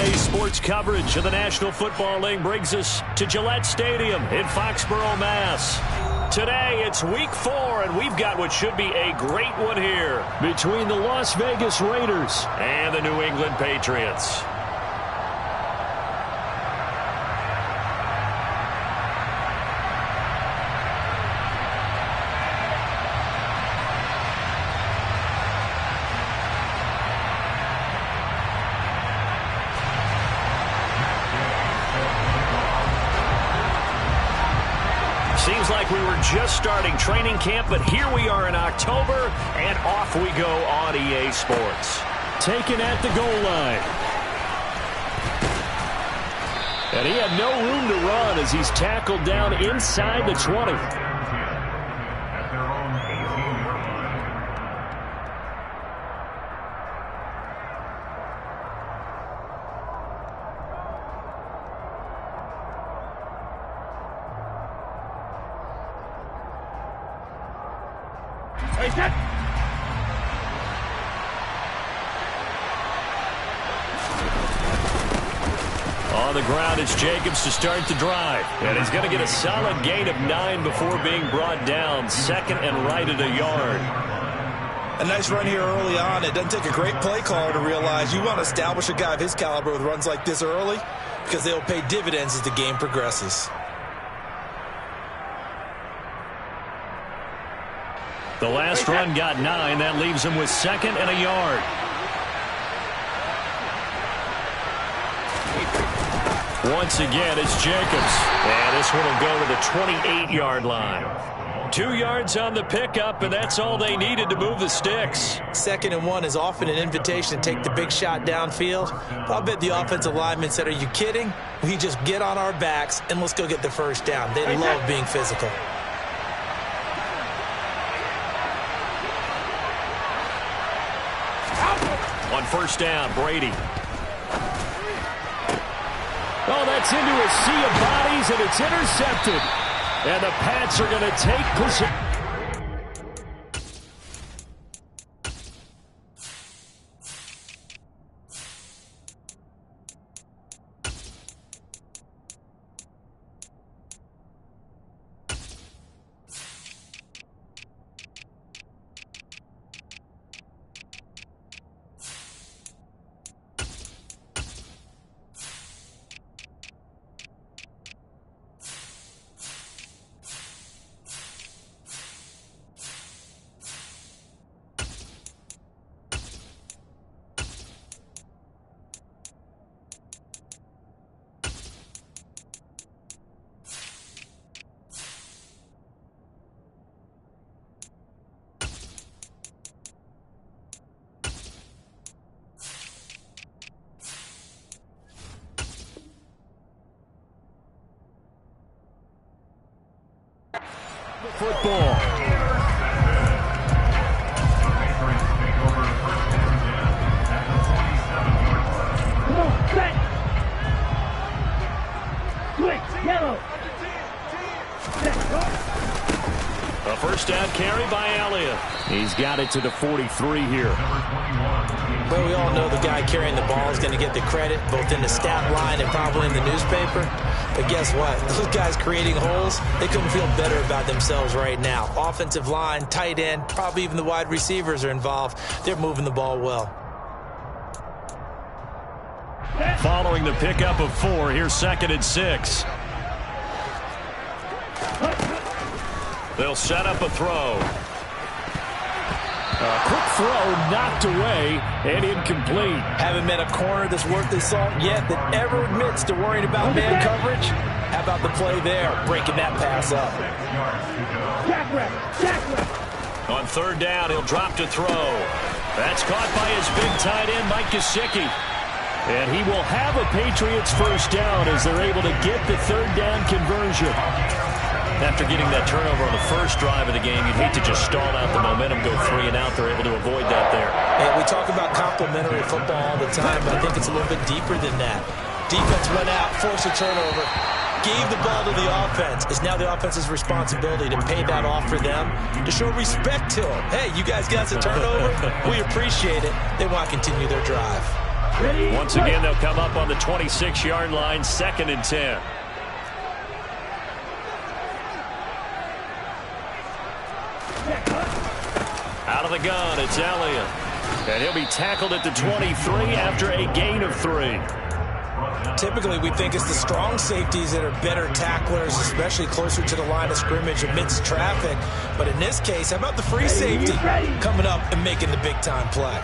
Today's sports coverage of the National Football League brings us to Gillette Stadium in Foxborough, Mass. Today, it's Week 4, and we've got what should be a great one here between the Las Vegas Raiders and the New England Patriots. Seems like we were just starting training camp, but here we are in October, and off we go on EA Sports. Taken at the goal line. And he had no room to run as he's tackled down inside the 20. On the ground, it's Jacobs to start the drive. And he's going to get a solid gain of 9 before being brought down. Second and right at a yard. A nice run here early on. It doesn't take a great play caller to realize you want to establish a guy of his caliber with runs like this early because they'll pay dividends as the game progresses. The last run got 9. That leaves him with second and a yard. Once again, it's Jacobs. And this one will go to the 28-yard line. 2 yards on the pickup, and that's all they needed to move the sticks. Second and 1 is often an invitation to take the big shot downfield. I'll bet the offensive lineman said, "Are you kidding? We just get on our backs and let's go get the first down." They love being physical. On first down, Brady. Oh, that's into a sea of bodies, and it's intercepted. And the Pats are going to take possession. Football. A first down carry by Elliott. He's got it to the 43 here. Well, we all know the guy carrying the ball is going to get the credit, both in the stat line and probably in the newspaper. But guess what? Those guys creating holes, they couldn't feel better about themselves right now. Offensive line, tight end, probably even the wide receivers are involved. They're moving the ball well. Following the pickup of 4, here's second and 6. They'll set up a throw. A quick throw knocked away and incomplete. Haven't met a corner that's worth his salt yet that ever admits to worrying about man coverage. How about the play there, breaking that pass up? On third down, he'll drop to throw. That's caught by his big tight end, Mike Gesicki. And he will have a Patriots first down as they're able to get the third down conversion. After getting that turnover on the first drive of the game, you'd hate to just stall out the momentum, go 3 and out. They're able to avoid that there. Yeah, we talk about complementary football all the time, but I think it's a little bit deeper than that. Defense went out, forced a turnover, gave the ball to the offense. It's now the offense's responsibility to pay that off for them, to show respect to them. Hey, you guys got the turnover. We appreciate it. They want to continue their drive. Once again, they'll come up on the 26-yard line, 2nd and 10. Out of the gun, it's Elliott. And he'll be tackled at the 23 after a gain of 3. Typically, we think it's the strong safeties that are better tacklers, especially closer to the line of scrimmage amidst traffic. But in this case, how about the free safety coming up and making the big-time play?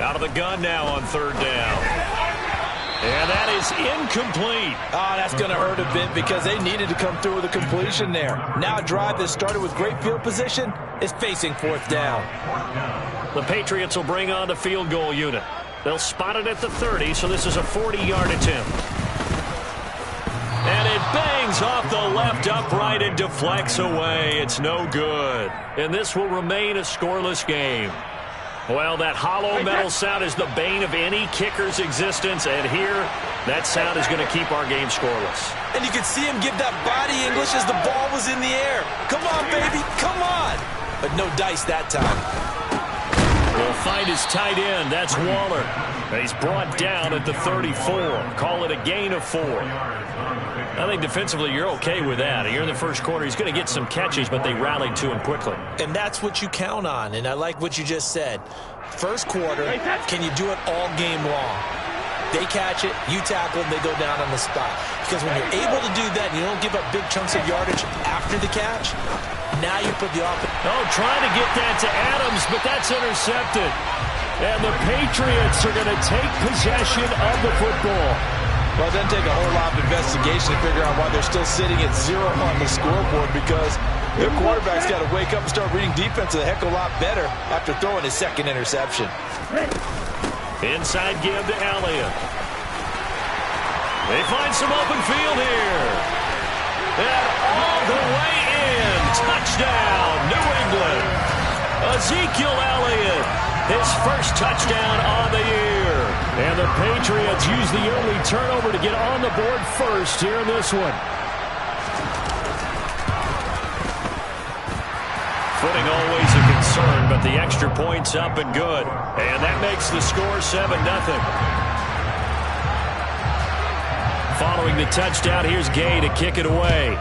Out of the gun now on 3rd down. And that is incomplete. Oh, that's going to hurt a bit because they needed to come through with a completion there. Now a drive that started with great field position is facing 4th down. The Patriots will bring on the field goal unit. They'll spot it at the 30, so this is a 40-yard attempt. And it bangs off the left upright and deflects away. It's no good. And this will remain a scoreless game. Well, that hollow metal sound is the bane of any kicker's existence, and here, that sound is going to keep our game scoreless. And you can see him give that body English as the ball was in the air. Come on, baby, come on. But no dice that time. We'll find his tight end. That's Waller. And he's brought down at the 34. Call it a gain of 4. I think defensively you're okay with that. Here in the first quarter, he's going to get some catches, but they rallied to him quickly. And that's what you count on, and I like what you just said. First quarter, can you do it all game long? They catch it, you tackle them, they go down on the spot. Because when you're able to do that and you don't give up big chunks of yardage after the catch, now you put the offense. Oh, trying to get that to Adams, but that's intercepted. And the Patriots are going to take possession of the football. Well, it doesn't take a whole lot of investigation to figure out why they're still sitting at 0 on the scoreboard, because their quarterback's got to wake up and start reading defense a heck of a lot better after throwing his 2nd interception. Inside give to Elliott. They find some open field here. And all the way in. Touchdown, New England. Ezekiel Elliott, his first touchdown on the year. And the Patriots use the early turnover to get on the board first here in this one. Footing always a concern, but the extra point's up and good. And that makes the score 7-0. Following the touchdown, here's Gay to kick it away.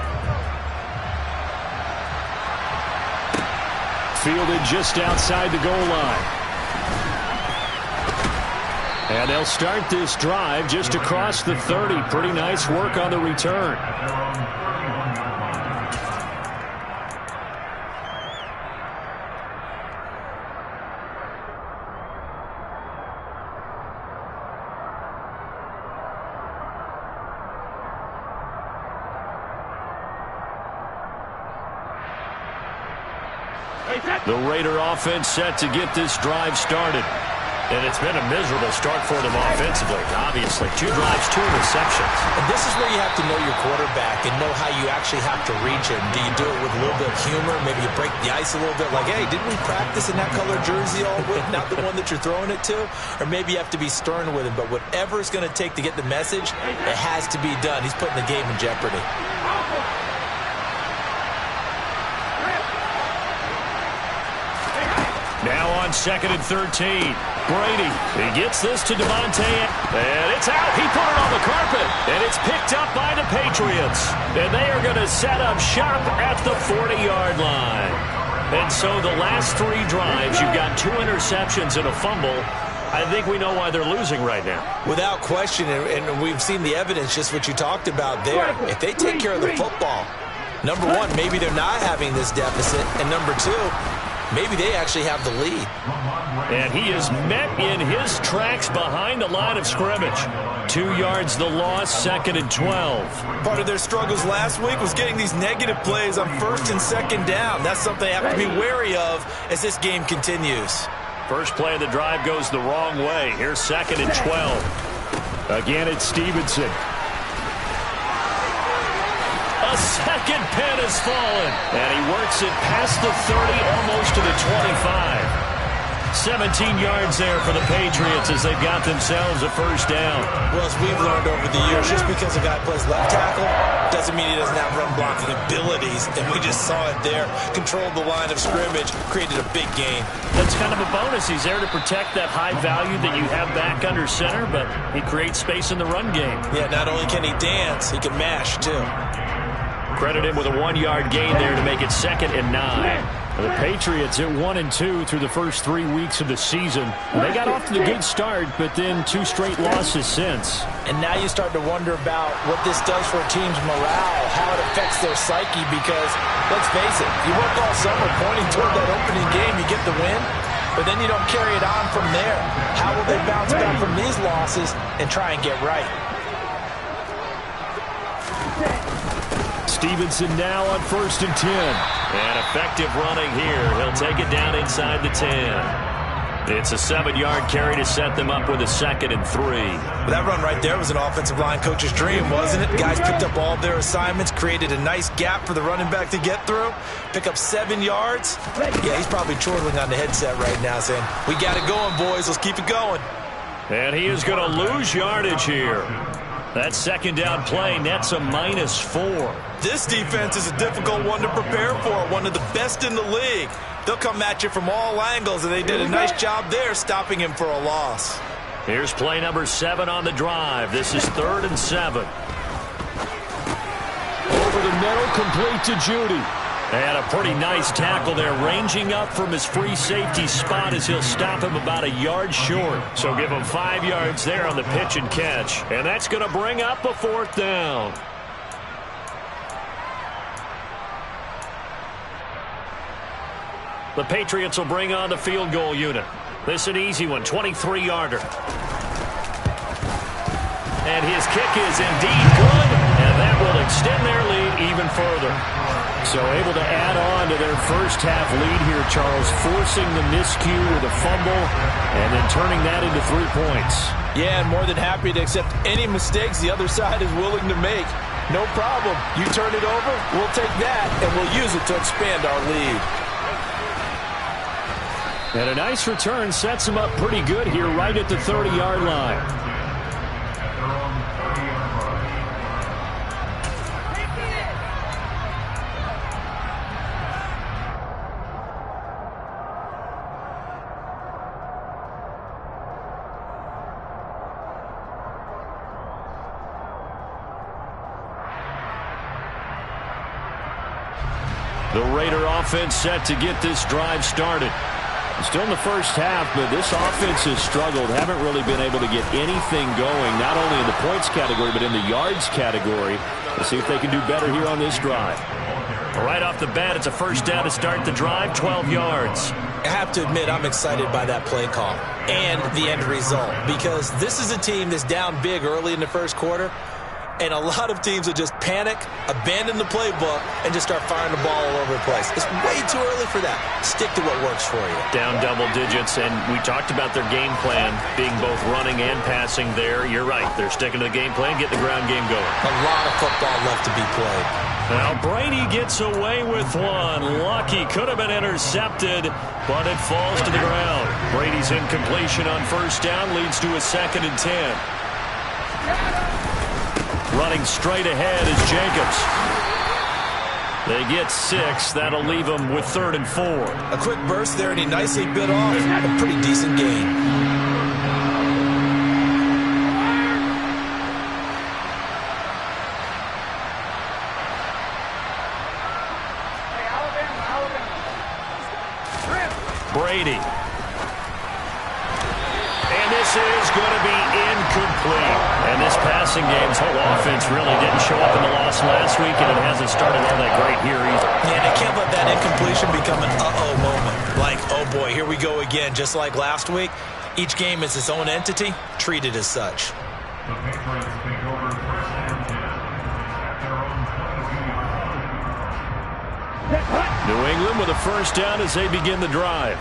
Fielded just outside the goal line. And they'll start this drive just across the 30. Pretty nice work on the return. The Raider offense set to get this drive started. And it's been a miserable start for them offensively, obviously. 2 drives, 2 interceptions. And this is where you have to know your quarterback and know how you actually have to reach him. Do you do it with a little bit of humor? Maybe you break the ice a little bit, like, hey, didn't we practice in that color jersey all week, not the one that you're throwing it to? Or maybe you have to be stern with him. But whatever it's going to take to get the message, it has to be done. He's putting the game in jeopardy. Now on 2nd and 13. Brady, he gets this to Devontae, and it's out. He put it on the carpet, and it's picked up by the Patriots. And they are going to set up shop at the 40-yard line. And so the last 3 drives, you've got 2 interceptions and a fumble. I think we know why they're losing right now. Without question, and we've seen the evidence, just what you talked about there. If they take care of the football, number one, maybe they're not having this deficit, and number 2, maybe they actually have the lead. And he is met in his tracks behind the line of scrimmage. 2 yards the loss, 2nd and 12. Part of their struggles last week was getting these negative plays on 1st and 2nd down. That's something they have to be wary of as this game continues. First play of the drive goes the wrong way. Here's 2nd and 12. Again, it's Stevenson. A second pin has fallen. And he works it past the 30, almost to the 25. 17 yards there for the Patriots as they've got themselves a first down. Well, as we've learned over the years, just because a guy plays left tackle doesn't mean he doesn't have run blocking abilities. And we just saw it there. Controlled the line of scrimmage, created a big gain. That's kind of a bonus. He's there to protect that high value that you have back under center, but he creates space in the run game. Yeah, not only can he dance, he can mash, too. Credit him with a 1-yard gain there to make it 2nd and 9. The Patriots at 1-2 through the first 3 weeks of the season. They got off to a good start, but then 2 straight losses since. And now you start to wonder about what this does for a team's morale, how it affects their psyche, because, let's face it, you work all summer pointing toward that opening game, you get the win, but then you don't carry it on from there. How will they bounce back from these losses and try and get right? Stevenson now on 1st and 10. And effective running here. He'll take it down inside the 10. It's a 7-yard carry to set them up with a 2nd and 3. That run right there was an offensive line coach's dream, wasn't it? Guys picked up all of their assignments, created a nice gap for the running back to get through, pick up 7 yards. Yeah, he's probably chortling on the headset right now saying, we got it going, boys. Let's keep it going. And he is going to lose yardage here. That 2nd down play nets a -4. This defense is a difficult one to prepare for, one of the best in the league. They'll come at you from all angles, and they did a nice job there stopping him for a loss. Here's play number 7 on the drive. This is 3rd and 7. Over the middle, complete to Judy. And a pretty nice tackle there, ranging up from his free safety spot as he'll stop him about a yard short. So give him 5 yards there on the pitch and catch. And that's going to bring up a 4th down. The Patriots will bring on the field goal unit. This is an easy one, 23-yarder. And his kick is indeed good, and that will extend their lead even further. So able to add on to their first half lead here, Charles, forcing the miscue with a fumble and then turning that into 3 points. Yeah, and more than happy to accept any mistakes the other side is willing to make. No problem. You turn it over, we'll take that, and we'll use it to expand our lead. And a nice return sets him up pretty good here right at the 30-yard line. The Raider offense set to get this drive started. Still in the first half, but this offense has struggled. Haven't really been able to get anything going, not only in the points category, but in the yards category. Let's see if they can do better here on this drive. Right off the bat, it's a first down to start the drive, 12 yards. I have to admit, I'm excited by that play call and the end result, because this is a team that's down big early in the first quarter. And a lot of teams will just panic, abandon the playbook, and just start firing the ball all over the place. It's way too early for that. Stick to what works for you. Down double digits, and we talked about their game plan being both running and passing there. You're right. They're sticking to the game plan, getting the ground game going. A lot of football left to be played. Now Brady gets away with one. Lucky, could have been intercepted, but it falls to the ground. Brady's incompletion on first down leads to a 2nd and 10. Running straight ahead is Jacobs. They get 6. That'll leave them with 3rd and 4. A quick burst there, and he nicely bit off a pretty decent gain. Brady. And this is going to be incomplete. And this passing game's whole offense really didn't show up in the loss last week, and it hasn't started all that great here either. Yeah, they can't let that incompletion become an uh-oh moment. Like, oh boy, here we go again, just like last week. Each game is its own entity, treated as such. New England with a first down as they begin the drive.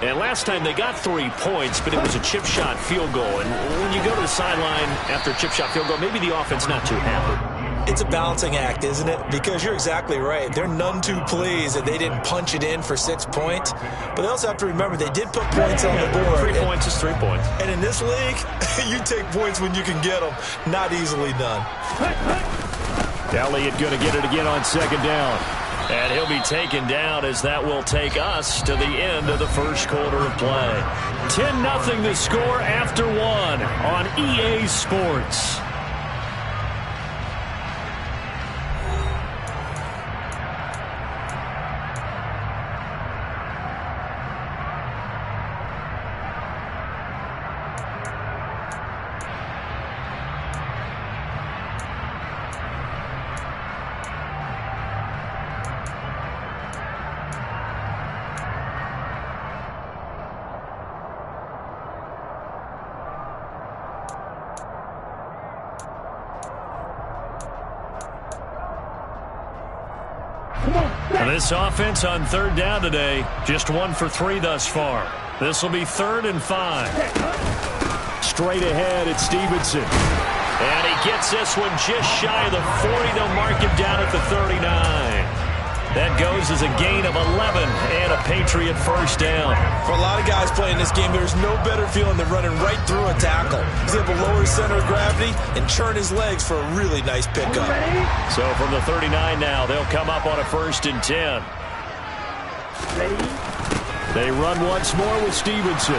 And last time they got 3 points, but it was a chip shot field goal. And when you go to the sideline after a chip shot field goal, maybe the offense not too happy. It's a balancing act, isn't it? Because you're exactly right. They're none too pleased that they didn't punch it in for 6 points. But they also have to remember they did put points on the board. 3 points is 3 points. And in this league, you take points when you can get them. Not easily done. Elliott going to get it again on second down. And he'll be taken down as that will take us to the end of the first quarter of play. 10-0 the score after 1 on EA Sports. This offense on third down today, just 1 for 3 thus far. This will be 3rd and 5. Straight ahead, it's Stevenson. And he gets this one just shy of the 40. They'll mark him down at the 39. That goes as a gain of 11 and a Patriot first down. For a lot of guys playing this game, there's no better feeling than running right through a tackle. He's able to lower his center of gravity and churn his legs for a really nice pickup. So from the 39 now, they'll come up on a 1st and 10. They run once more with Stevenson.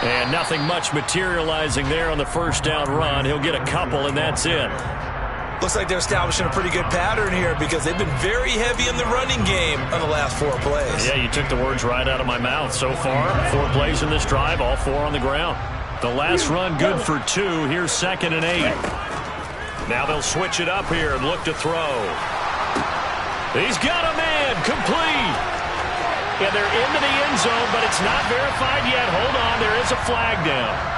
And nothing much materializing there on the first down run. He'll get a couple, and that's it. Looks like they're establishing a pretty good pattern here because they've been very heavy in the running game on the last 4 plays. Yeah, you took the words right out of my mouth. So far, 4 plays in this drive, all 4 on the ground. The last run good for 2. Here's 2nd and 8. Now they'll switch it up here and look to throw. He's got a man, complete. And they're into the end zone, but it's not verified yet. Hold on, there is a flag down.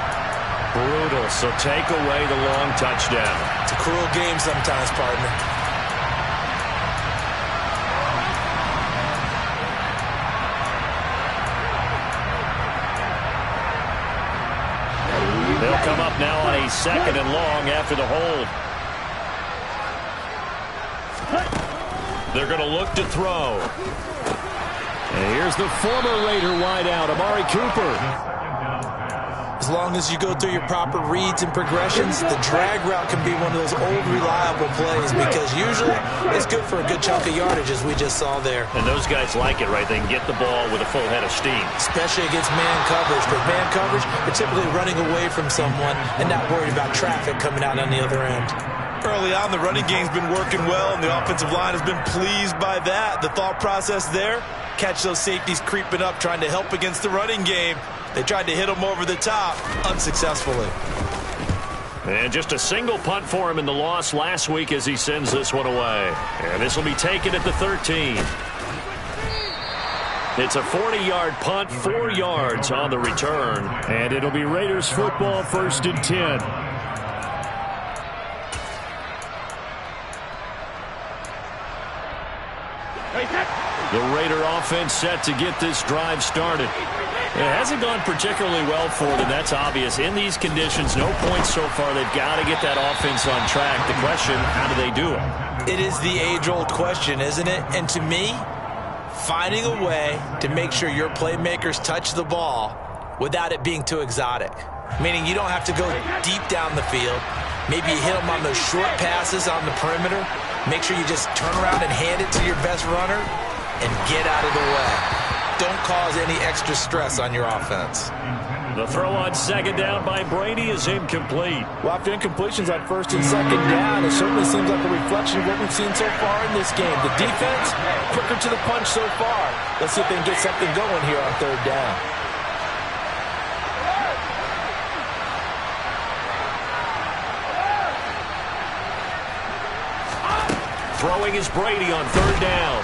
Brutal, so take away the long touchdown. It's a cruel game sometimes, partner. They'll come up now on a 2nd and long after the hold. They're going to look to throw. And here's the former Raider wideout, Amari Cooper. As long as you go through your proper reads and progressions, the drag route can be one of those old reliable plays because usually it's good for a good chunk of yardage as we just saw there. And those guys like it, right? They can get the ball with a full head of steam. Especially against man coverage. Because man coverage, they're typically running away from someone and not worried about traffic coming out on the other end. Early on, the running game's been working well, and the offensive line has been pleased by that. The thought process there, catch those safeties creeping up, trying to help against the running game. They tried to hit him over the top, unsuccessfully. And just a single punt for him in the loss last week as he sends this one away. And this will be taken at the 13. It's a 40-yard punt, 4 yards on the return. And it'll be Raiders football, 1st and 10. The Raider offense set to get this drive started. It hasn't gone particularly well for them, that's obvious. In these conditions, no points so far. They've got to get that offense on track. The question, how do they do it? It is the age-old question, isn't it? And to me, finding a way to make sure your playmakers touch the ball without it being too exotic. Meaning you don't have to go deep down the field. Maybe you hit them on those short passes on the perimeter. Make sure you just turn around and hand it to your best runner and get out of the way. Don't cause any extra stress on your offense. The throw on 2nd down by Brady is incomplete. Well, after incompletions on 1st and 2nd down, it certainly seems like a reflection of what we've seen so far in this game. The defense, quicker to the punch so far. Let's see if they can get something going here on 3rd down. Throwing is Brady on 3rd down.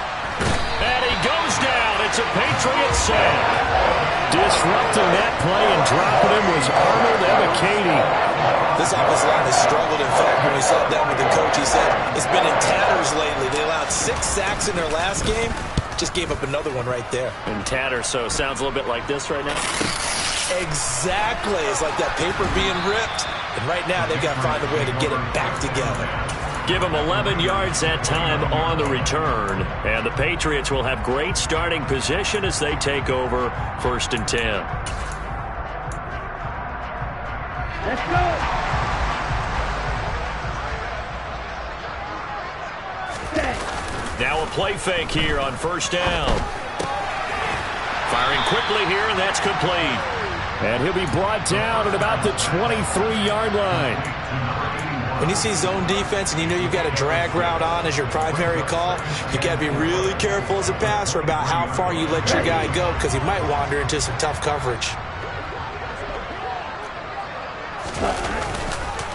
And he goes down. It's a Patriot sack. Disrupting that play and dropping him was Arnold Ebiketie. This offensive line has struggled. In fact, when we sat down with the coach, he said it's been in tatters lately. They allowed 6 sacks in their last game. Just gave up another one right there. In tatters, so sounds a little bit like this right now. Exactly. It's like that paper being ripped. And right now, they've got to find a way to get it back together. Give him 11 yards that time on the return. And the Patriots will have great starting position as they take over 1st and 10. Let's go. Now a play fake here on 1st down. Firing quickly here, and that's complete. And he'll be brought down at about the 23-yard line. When you see zone defense and you know you've got a drag route on as your primary call, you got to be really careful as a passer about how far you let your guy go because he might wander into some tough coverage.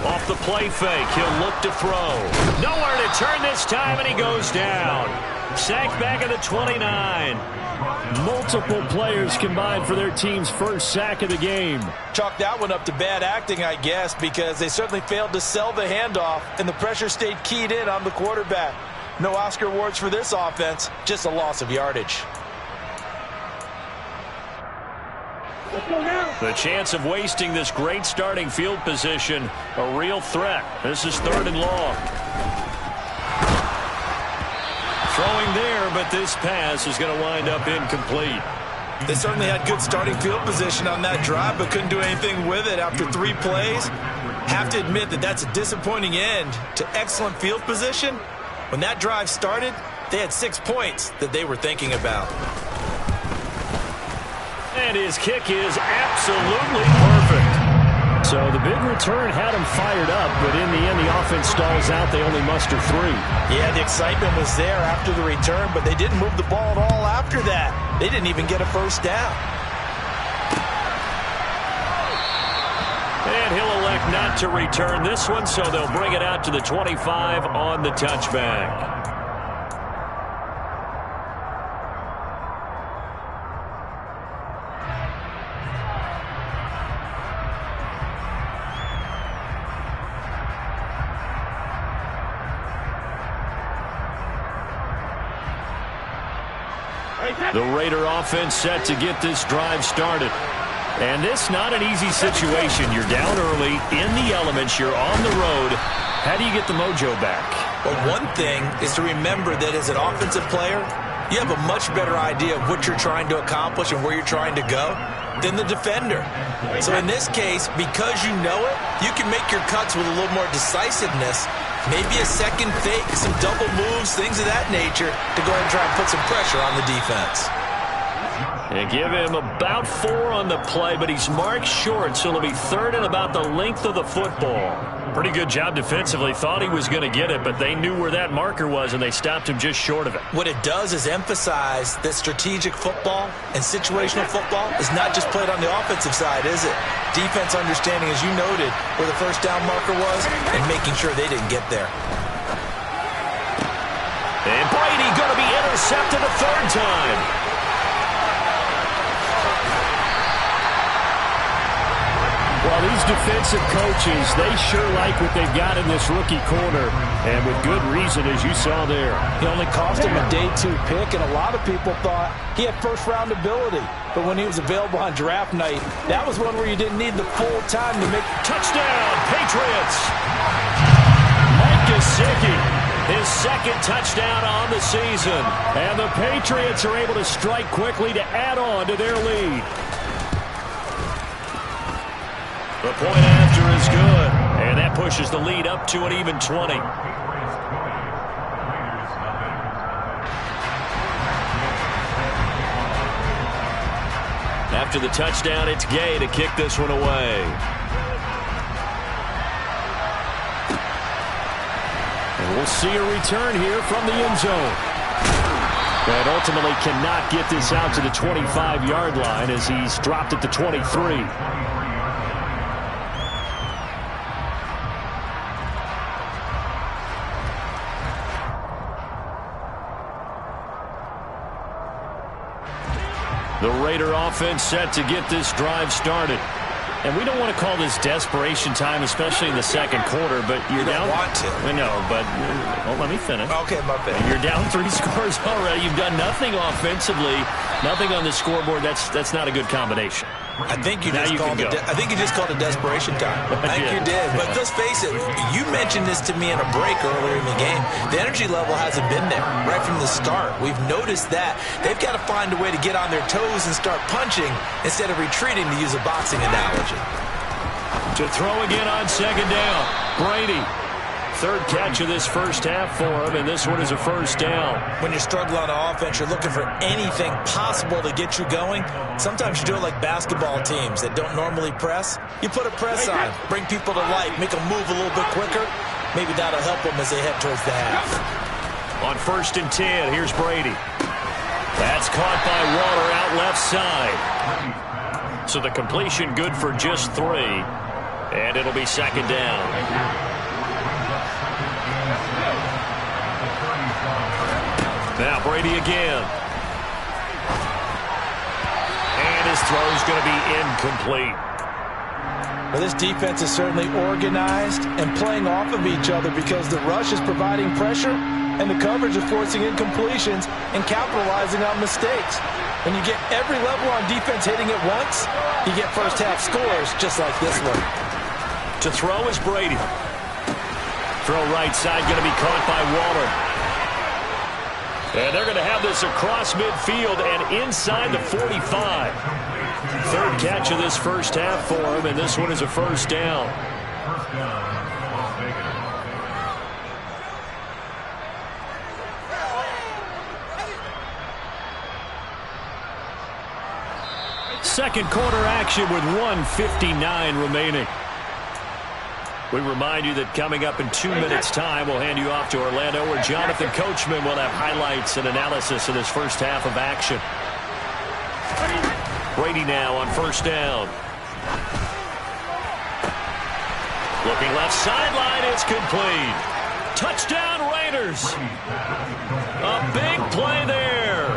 Off the play fake, he'll look to throw. Nowhere to turn this time, and he goes down. Sacked back at the 29. Multiple players combined for their team's first sack of the game. Chalk that one up to bad acting, I guess, because they certainly failed to sell the handoff, and the pressure stayed keyed in on the quarterback. No Oscar awards for this offense, just a loss of yardage. The chance of wasting this great starting field position, a real threat. This is 3rd and long. Throwing there, but this pass is going to wind up incomplete. They certainly had good starting field position on that drive, but couldn't do anything with it after 3 plays. Have to admit that that's a disappointing end to excellent field position. When that drive started, they had 6 points that they were thinking about. And his kick is absolutely perfect. So the big return had him fired up, but in the end, the offense stalls out. They only muster 3. Yeah, the excitement was there after the return, but they didn't move the ball at all after that. They didn't even get a first down. And he'll elect not to return this one, so they'll bring it out to the 25 on the touchback. The Raider offense set to get this drive started. And this not an easy situation. You're down early, in the elements, you're on the road. How do you get the mojo back? Well, one thing is to remember that as an offensive player, you have a much better idea of what you're trying to accomplish and where you're trying to go than the defender. So in this case, because you know it, you can make your cuts with a little more decisiveness. Maybe a second fake, some double moves, things of that nature to go ahead and try and put some pressure on the defense. They give him about 4 on the play, but he's marked short, so it'll be 3rd and about the length of the football. Pretty good job defensively. Thought he was going to get it, but they knew where that marker was, and they stopped him just short of it. What it does is emphasize that strategic football and situational football is not just played on the offensive side, is it? Defense understanding, as you noted, where the first down marker was and making sure they didn't get there. And Brady going to be intercepted a 3rd time. Well, these defensive coaches, they sure like what they've got in this rookie corner, and with good reason, as you saw there. He only cost him a day 2 pick, and a lot of people thought he had first-round ability. But when he was available on draft night, that was one where you didn't need the full time to make. Touchdown, Patriots! Mike Gesicki, his 2nd touchdown on the season. And the Patriots are able to strike quickly to add on to their lead. The point after is good, and that pushes the lead up to an even 20. After the touchdown, it's Gay to kick this one away. And we'll see a return here from the end zone. But ultimately cannot get this out to the 25-yard line as he's dropped at the 23. The Raider offense set to get this drive started. And we don't want to call this desperation time, especially in the 2nd quarter, but you're down. You don't want to. I know, but let me finish. Okay, my bad. You're down 3 scores already. You've done nothing offensively, nothing on the scoreboard. That's not a good combination. I think you just called it desperation time. I think you did. But let's face it, you mentioned this to me in a break earlier in the game. The energy level hasn't been there right from the start. We've noticed that. They've got to find a way to get on their toes and start punching instead of retreating, to use a boxing analogy. To throw again on second down. Brady. Third catch of this first half for him, and this one is a first down. When you're struggling on offense, you're looking for anything possible to get you going. Sometimes you do it like basketball teams that don't normally press. You put a press on, bring people to life, make them move a little bit quicker. Maybe that'll help them as they head towards the half. On 1st and 10, here's Brady. That's caught by Waller out left side. So the completion good for just 3, and it'll be second down. Now Brady again. And his throw is going to be incomplete. Well, this defense is certainly organized and playing off of each other because the rush is providing pressure and the coverage is forcing incompletions and capitalizing on mistakes. When you get every level on defense hitting at once, you get first half scores just like this one. To throw is Brady. Throw right side going to be caught by Waller. And they're going to have this across midfield and inside the 45. Third catch of this first half for him, and this one is a first down. Second quarter action with 1:59 remaining. We remind you that coming up in 2 minutes' time, we'll hand you off to Orlando, where Jonathan Coachman will have highlights and analysis of this first half of action. Brady now on first down. Looking left sideline, it's complete. Touchdown Raiders. A big play there.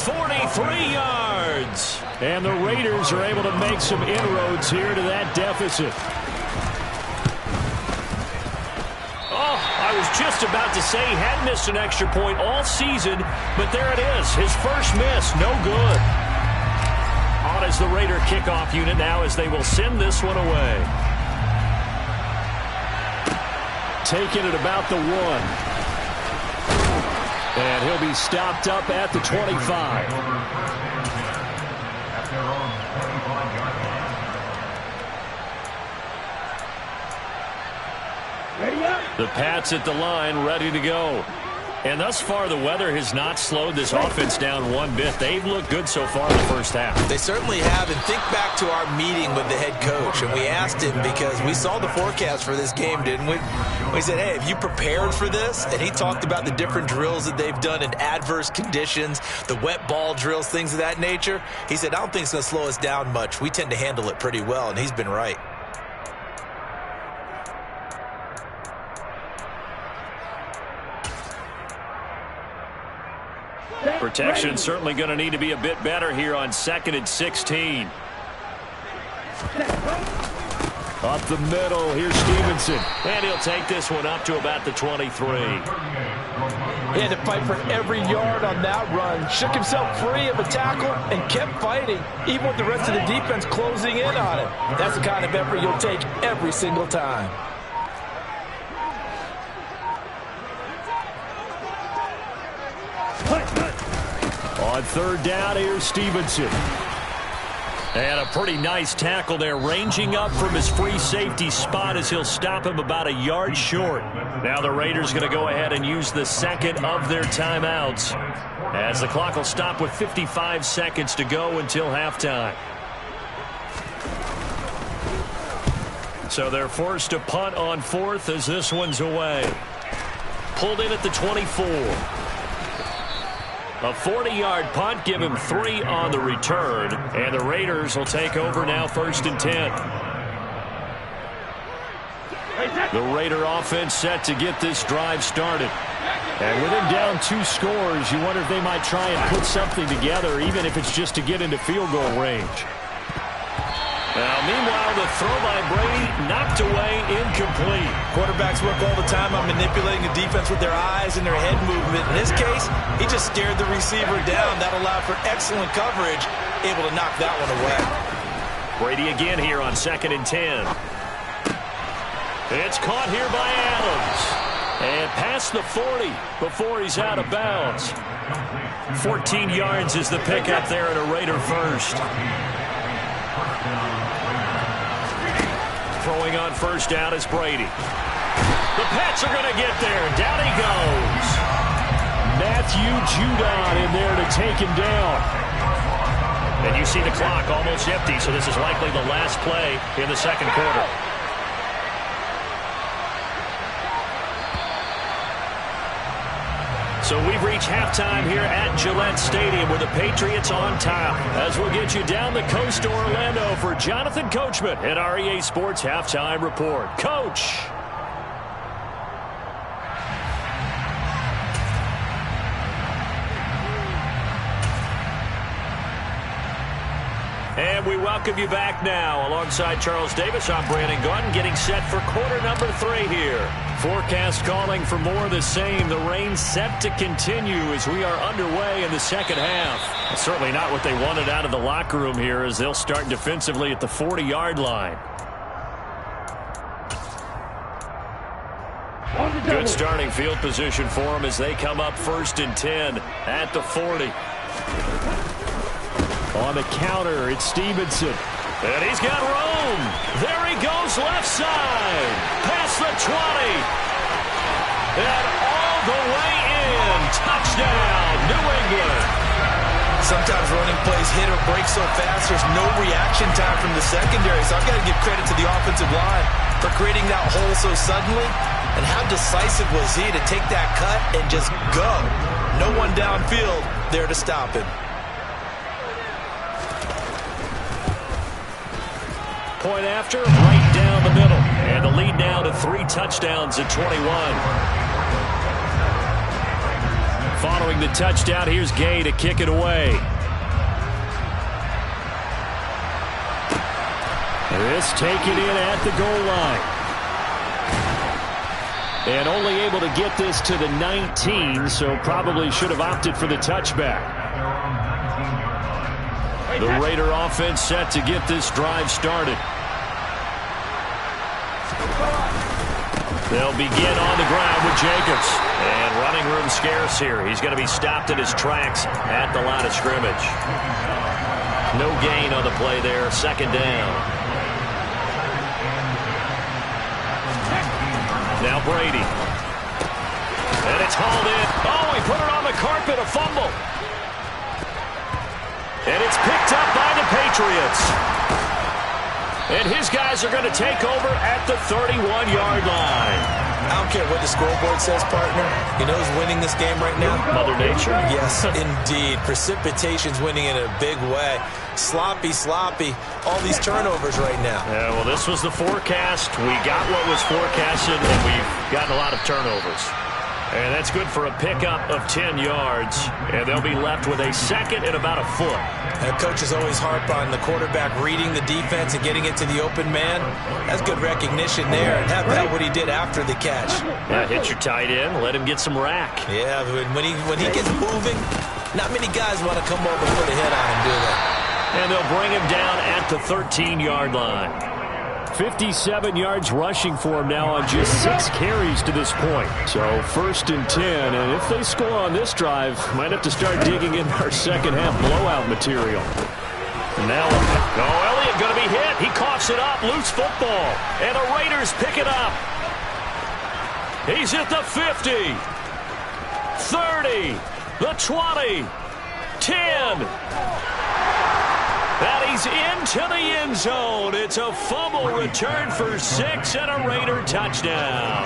43 yards. And the Raiders are able to make some inroads here to that deficit. I was just about to say he hadn't missed an extra point all season, but there it is. His first miss, no good. On is the Raider kickoff unit now as they will send this one away. Taking it about the 1. And he'll be stopped up at the 25. The Pats at the line, ready to go. And thus far, the weather has not slowed this offense down one bit. They've looked good so far in the first half. They certainly have. And think back to our meeting with the head coach. And we asked him, because we saw the forecast for this game, didn't we? We said, hey, have you prepared for this? And he talked about the different drills that they've done in adverse conditions, the wet ball drills, things of that nature. He said, I don't think it's going to slow us down much. We tend to handle it pretty well. And he's been right. Protection certainly going to need to be a bit better here on 2nd and 16. Up the middle, here's Stevenson. And he'll take this one up to about the 23. He had to fight for every yard on that run. Shook himself free of a tackle and kept fighting, even with the rest of the defense closing in on him. That's the kind of effort you'll take every single time. On 3rd down, here's Stevenson. And a pretty nice tackle there, ranging up from his free safety spot as he'll stop him about a yard short. Now the Raiders going to go ahead and use the second of their timeouts, as the clock will stop with 55 seconds to go until halftime. So they're forced to punt on 4th as this one's away. Pulled in at the 24. A 40-yard punt, give him 3 on the return, and the Raiders will take over now 1st and 10. The Raider offense set to get this drive started. And with him down 2 scores, you wonder if they might try and put something together, even if it's just to get into field goal range. Now, meanwhile, the throw by Brady knocked away, incomplete. Quarterbacks work all the time on manipulating the defense with their eyes and their head movement. In this case, he just stared the receiver down. That allowed for excellent coverage, able to knock that one away. Brady again here on 2nd and 10. It's caught here by Adams. And past the 40 before he's out of bounds. 14 yards is the pickup there at a Raider first. Throwing on first down is Brady. The Pats are going to get there. Down he goes. Matthew Judon in there to take him down. And you see the clock almost empty, so this is likely the last play in the second quarter. So we've reached halftime here at Gillette Stadium with the Patriots on top. As we'll get you down the coast to Orlando for Jonathan Coachman at our EA Sports Halftime Report. Coach! And we welcome you back now. Alongside Charles Davis, I'm Brandon Gaudin, getting set for quarter number 3 here. Forecast calling for more of the same. The rain set to continue as we are underway in the second half. Certainly not what they wanted out of the locker room here as they'll start defensively at the 40-yard line. Good starting field position for them as they come up 1st and 10 at the 40. On the counter, it's Stevenson. And he's got room. There he goes left side. Past the 20. And all the way in. Touchdown, New England. Sometimes running plays hit or break so fast, there's no reaction time from the secondary. So I've got to give credit to the offensive line for creating that hole so suddenly. And how decisive was he to take that cut and just go. No one downfield there to stop him. Point after, right down the middle. And the lead now to 3 touchdowns at 21. Following the touchdown, here's Gay to kick it away. This taken in at the goal line. And only able to get this to the 19, so probably should have opted for the touchback. The Raider offense set to get this drive started. They'll begin on the ground with Jacobs. And running room scarce here. He's going to be stopped in his tracks at the line of scrimmage. No gain on the play there. 2nd down. Now Brady. And it's hauled in. Oh, he put it on the carpet. A fumble. And it's picked up by the Patriots. And his guys are going to take over at the 31-yard line. I don't care what the scoreboard says, partner. You know who's winning this game right now? Mother Nature? Yes, indeed. Precipitation's winning in a big way. Sloppy, sloppy. All these turnovers right now. Yeah, well, this was the forecast. We got what was forecasted, and we've gotten a lot of turnovers. And that's good for a pickup of 10 yards. And they'll be left with a 2nd and about a foot. And coaches always harp on the quarterback reading the defense and getting it to the open man. That's good recognition there. And how about what he did after the catch? Yeah, hit your tight end. Let him get some rack. Yeah, when he gets moving, not many guys want to come over and put a hit on him, do they? And they'll bring him down at the 13-yard line. 57 yards rushing for him now on just 6 carries to this point. So 1st and 10, and if they score on this drive, might have to start digging in our second half blowout material. And now, Elliott going to be hit. He coughs it up, loose football, and the Raiders pick it up. He's at the 50, 30, the 20, 10. And he's into the end zone. It's a fumble return for 6 and a Raider touchdown.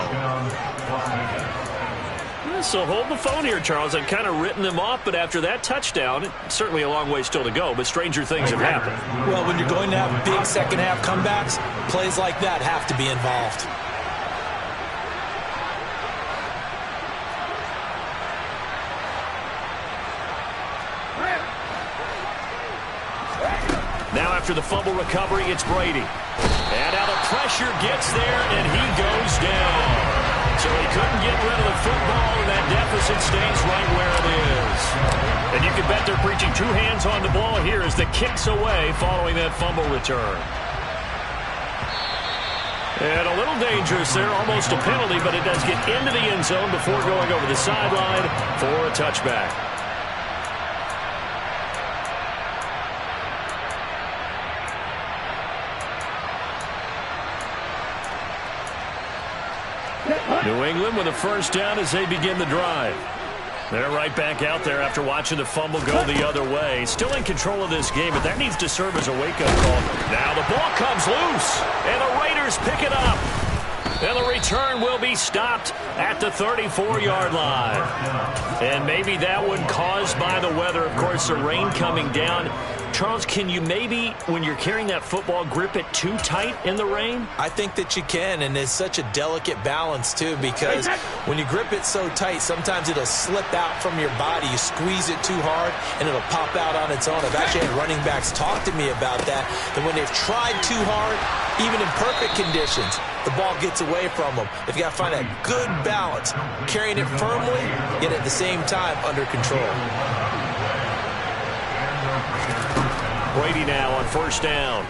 So hold the phone here, Charles. I've kind of written them off, but after that touchdown, it's certainly a long way still to go, but stranger things have happened. Well, when you're going to have big second-half comebacks, plays like that have to be involved. Now after the fumble recovery, it's Brady. And now the pressure gets there, and he goes down. So he couldn't get rid of the football, and that deficit stays right where it is. And you can bet they're preaching two hands on the ball here as the kick's away following that fumble return. And a little dangerous there, almost a penalty, but it does get into the end zone before going over the sideline for a touchback. New England with a first down as they begin the drive. They're right back out there after watching the fumble go the other way. Still in control of this game, but that needs to serve as a wake-up call. Now the ball comes loose, and the Raiders pick it up. And the return will be stopped at the 34-yard line. And maybe that one caused by the weather. Of course, the rain coming down. Charles, can you maybe, when you're carrying that football, grip it too tight in the rain? I think that you can, and it's such a delicate balance, too, because when you grip it so tight, sometimes it'll slip out from your body. You squeeze it too hard, and it'll pop out on its own. I've actually had running backs talk to me about that when they've tried too hard, even in perfect conditions, the ball gets away from them. If you got to find a good balance, carrying it firmly, yet at the same time under control. Brady now on first down.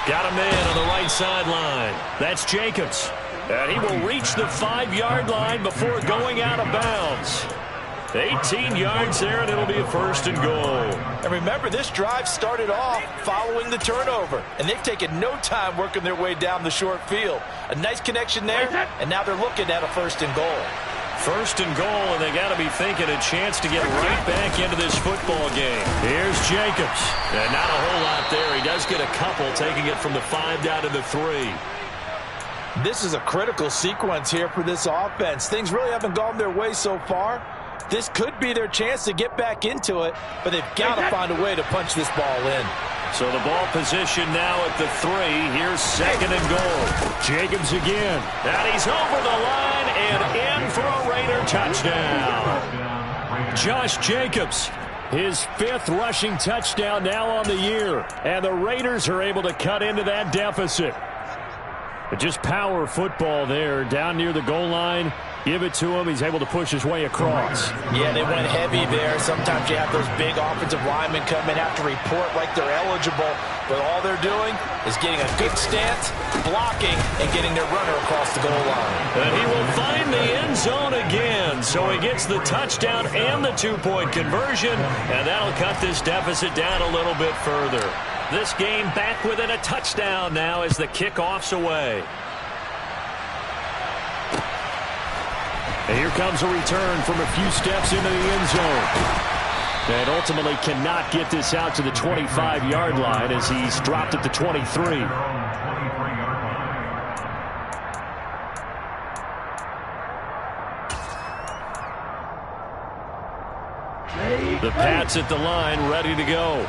Got a man on the right sideline. That's Jacobs. And he will reach the 5-yard line before going out of bounds. 18 yards there, and it'll be a first and goal. And remember, this drive started off following the turnover, and they've taken no time working their way down the short field. A nice connection there, and now they're looking at a first and goal. First and goal, and they got to be thinking a chance to get right back into this football game. Here's Jacobs. And not a whole lot there. He does get a couple, taking it from the 5 down to the 3. This is a critical sequence here for this offense. Things really haven't gone their way so far. This could be their chance to get back into it, but they've got to find a way to punch this ball in. So the ball position now at the 3. Here's second and goal. Jacobs again. And he's over the line and in for a Raider touchdown. Josh Jacobs, his 5th rushing touchdown now on the year. And the Raiders are able to cut into that deficit. But just power football there down near the goal line. Give it to him. He's able to push his way across. Yeah, they went heavy there. Sometimes you have those big offensive linemen come in, have to report like they're eligible. But all they're doing is getting a good stance, blocking, and getting their runner across the goal line. And he will find the end zone again. So he gets the touchdown and the 2-point conversion. And that'll cut this deficit down a little bit further. This game back within a touchdown now as the kickoff's away. And here comes a return from a few steps into the end zone. And ultimately cannot get this out to the 25-yard line as he's dropped at the 23. The Pats at the line, ready to go.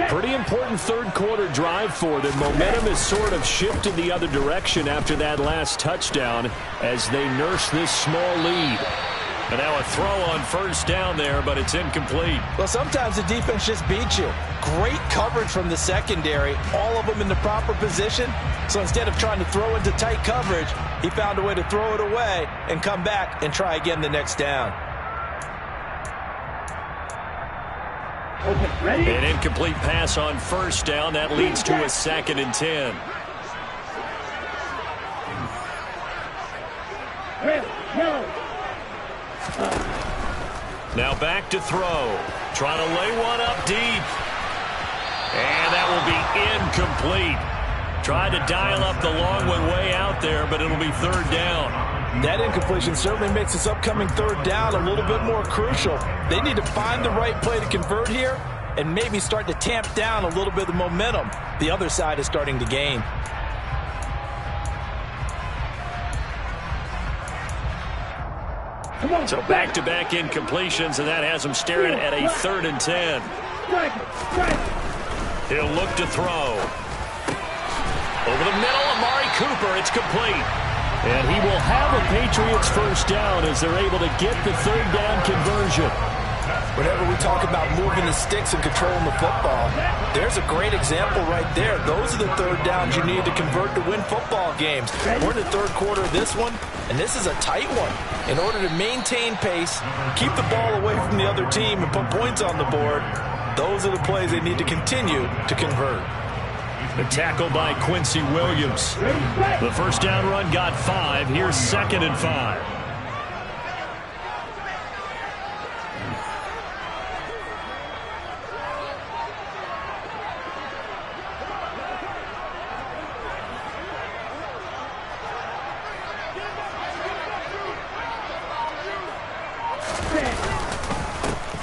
Pretty important third-quarter drive for them. Momentum has sort of shifted the other direction after that last touchdown as they nurse this small lead. And now a throw on first down there, but it's incomplete. Well, sometimes the defense just beats you. Great coverage from the secondary, all of them in the proper position. So instead of trying to throw into tight coverage, he found a way to throw it away and come back and try again the next down. An incomplete pass on first down. That leads to a 2nd and 10. Now back to throw. Trying to lay one up deep. And that will be incomplete. Tried to dial up the long one way out there, but it'll be 3rd down. That incompletion certainly makes this upcoming 3rd down a little bit more crucial. They need to find the right play to convert here and maybe start to tamp down a little bit of the momentum the other side is starting to gain. So back-to-back incompletions, and that has him staring at a 3rd and 10. He'll look to throw. Over the middle, Amari Cooper, it's complete. And he will have a Patriots first down as they're able to get the 3rd down conversion. Whenever we talk about moving the sticks and controlling the football, there's a great example right there. Those are the third downs you need to convert to win football games. We're in the third quarter of this one, and this is a tight one. In order to maintain pace, keep the ball away from the other team, and put points on the board, those are the plays they need to continue to convert. The tackle by Quincy Williams. The first down run got 5. Here's 2nd and 5.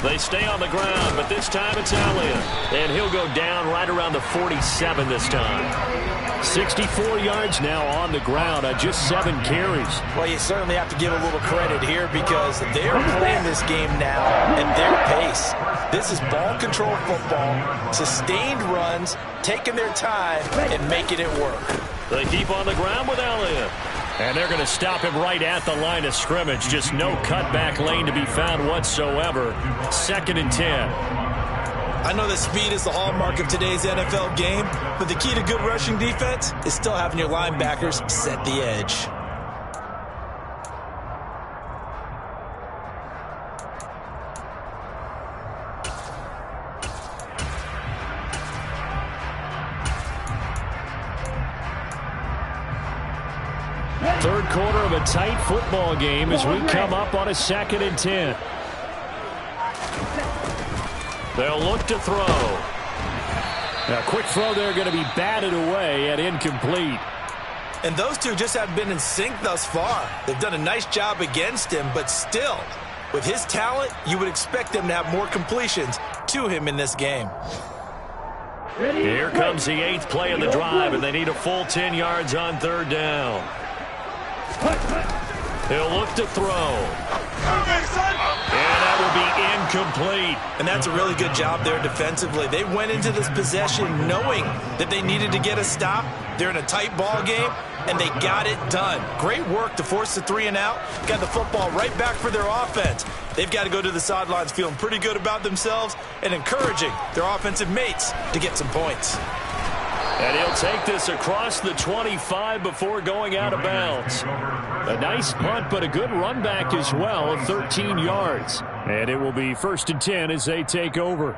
They stay on the ground, but this time it's Elliott. And he'll go down right around the 47 this time. 64 yards now on the ground on just 7 carries. Well, you certainly have to give a little credit here because they're playing this game now at their pace. This is ball control football, sustained runs, taking their time and making it work. They keep on the ground with Elliott. And they're going to stop him right at the line of scrimmage. Just no cutback lane to be found whatsoever. 2nd and 10. I know that speed is the hallmark of today's NFL game, but the key to good rushing defense is still having your linebackers set the edge. Third quarter of a tight football game as we come up on a 2nd and 10. They'll look to throw. Now, quick throw there going to be batted away and incomplete. And those two just haven't been in sync thus far. They've done a nice job against him, but still, with his talent, you would expect them to have more completions to him in this game. Here comes the 8th play of the drive, and they need a full 10 yards on 3rd down. He'll look to throw. And that will be incomplete. And that's a really good job there defensively. They went into this possession knowing that they needed to get a stop. They're in a tight ball game, and they got it done. Great work to force the 3 and out. Got the football right back for their offense. They've got to go to the sidelines feeling pretty good about themselves and encouraging their offensive mates to get some points. And he'll take this across the 25 before going out of bounds. A nice punt, but a good run back as well of 13 yards. And it will be 1st and 10 as they take over.